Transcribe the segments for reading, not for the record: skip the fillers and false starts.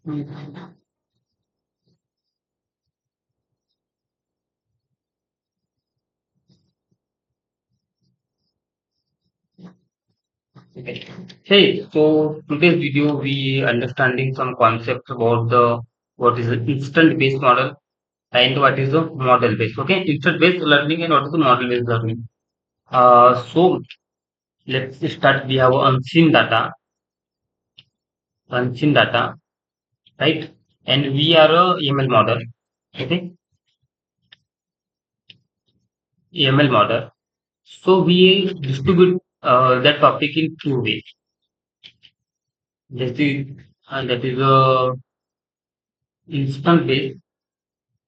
Okay. Hey, so today's video we understanding some concepts about the what is the instant based model and what is the model based. Okay, instant based learning and what is the model based learning. So let's start. We have unseen data, right? And we are a ML model. Okay, ML model. So we distribute that topic in two ways. That is instant based.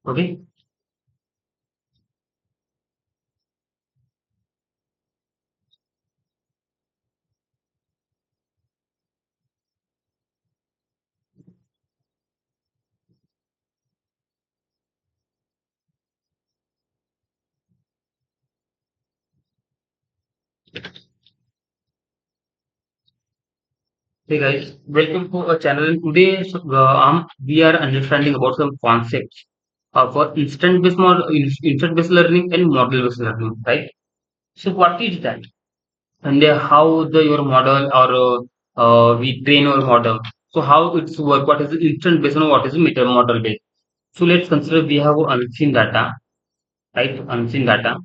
Okay. Hey guys, welcome to our channel. Today, we are understanding about some concepts for instant based learning and model based learning, right? So, what is that? And how the your model or we train our model. So, how it's work? What is the instant based and what is the meta model based? So, let's consider we have unseen data, right? Unseen data,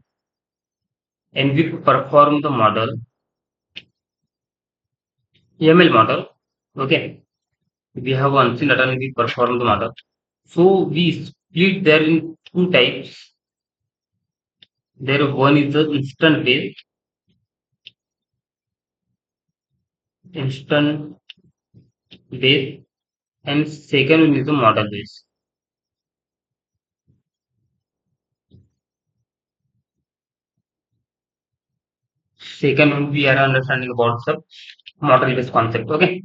and we perform the model, ML model. Okay, we have unseen data and we perform the model. So we split there in two types. There one is the instant based, and second one is the model based. Second one we are understanding about the model based concept. Okay.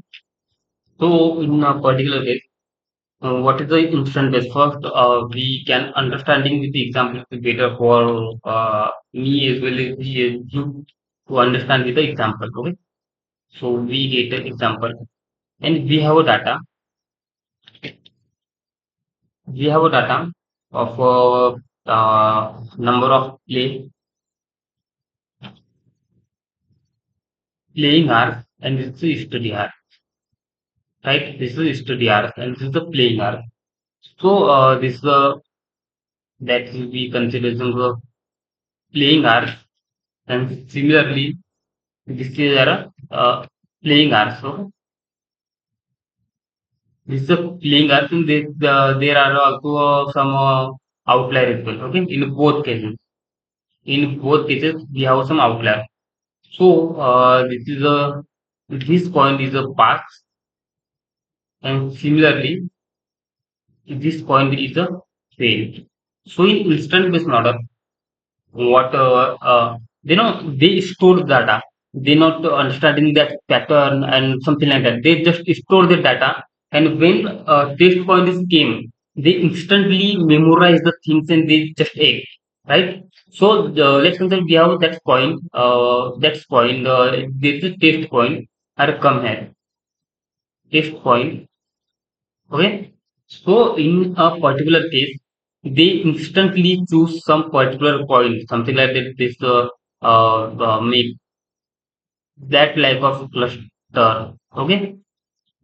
So in a particular case, what is the instant based? First, we can understanding with the example is better for me as well as you to understand with the example. Okay. So we get an example, and we have a data. We have a data of number of playing hours, and this is study hour, right? This is study hour and this is the playing hour. So this is the that will be considered as the playing hours, and similarly this is our playing hours. So this is the playing hours, and there are also some outlier as well. Okay, in both cases. In both cases, we have some outlier. So this point is a pass, and similarly this point is a fail. So in instant based model, what they store data. They not understanding that pattern and something like that. They just store the data, and when test point is came, they instantly memorize the things and they just act, right? So let's consider we have that point. That's point. This is test point. Are come here. Test point. Okay. So in a particular case, they instantly choose some particular point, something like that. This make that type of cluster. Okay,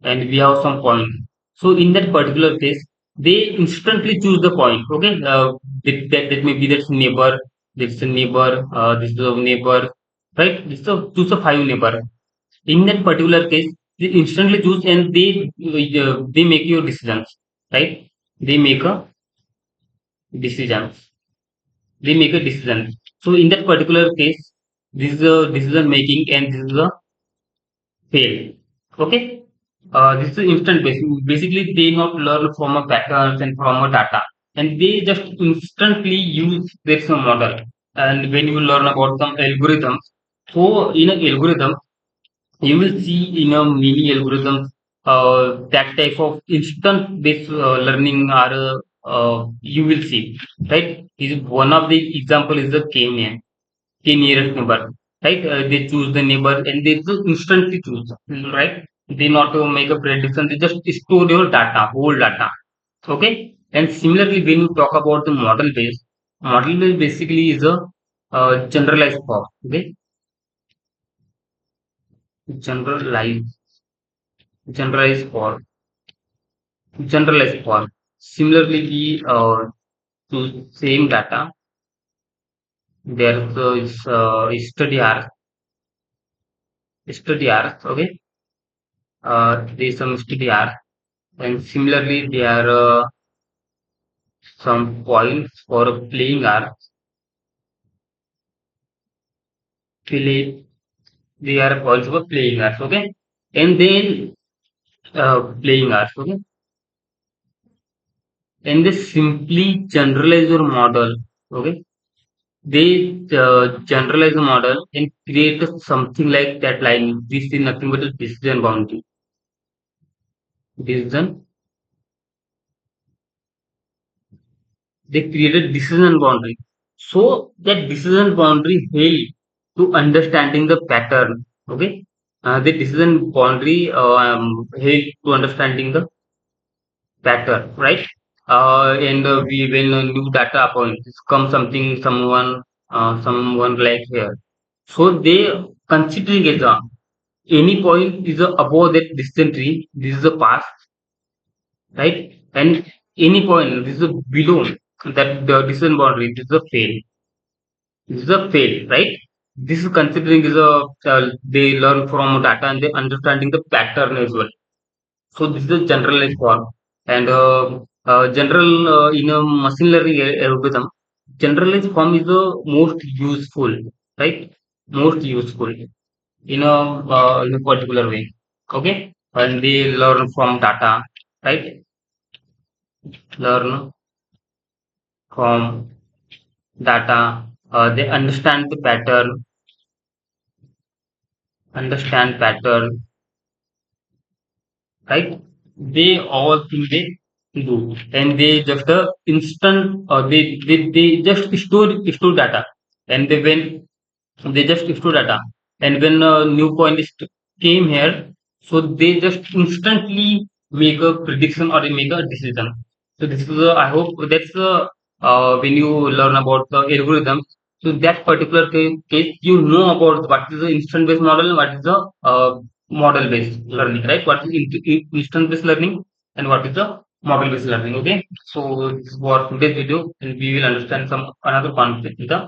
and we have some point. So in that particular case, they instantly choose the point. Okay, that may be that's neighbor. This is a neighbor. This is a neighbor. Right. This is a choose a five neighbor. In that particular case, they instantly choose and they make your decisions, right? They make a decision. They make a decision. So in that particular case, this is a decision making and this is a fail. Okay. This is instant base. Basically, they not learn from a patterns and from a data, and they just instantly use this model. And when you learn about some algorithms, so in an algorithm, you will see in a mini algorithms that type of instant based learning are you will see, right? Is one of the example is the k nearest neighbor, right? They choose the neighbor and they just instantly choose, right? They not make a prediction. They just store your data, whole data. Okay. And similarly, when you talk about the model base basically is a generalized form. Okay, generalized, generalized form, generalized form. Similarly, we to same data. There's study hours. Okay, there's some study hours, and similarly, there are some points for playing hours. Play, they are points for playing hours. Okay, and then playing hours. Okay, and they simply generalize your model. Okay, they generalize the model and create something like that line. This is nothing but a decision boundary. Decision. They created decision boundary. So that decision boundary help to understanding the pattern. Okay. The decision boundary help to understanding the pattern, right? And we when a new data point come something someone like here. So they considering as a any point is above that distant tree, this is a pass, right? And any point this is a below that the distant boundary, this is a fail. This is a fail, right? This is considering is a they learn from data and they understanding the pattern as well. So this is a generalized form, and general in a machine learning algorithm, generalized form is the most useful, right? Most useful in a particular way. Okay, and they learn from data, right? Learn from data. They understand pattern, right? They all think they do, and they just instant. They just store data, and they when they just store data, and when a new point is came here, so they just instantly make a prediction or they make a decision. So this is I hope that's when you learn about the algorithms. So that particular case, you know about what is the instant based model, what is the model based learning, right? What is instant based learning and what is the model based learning. Okay, so this is for today's video, and we will understand some another concept in the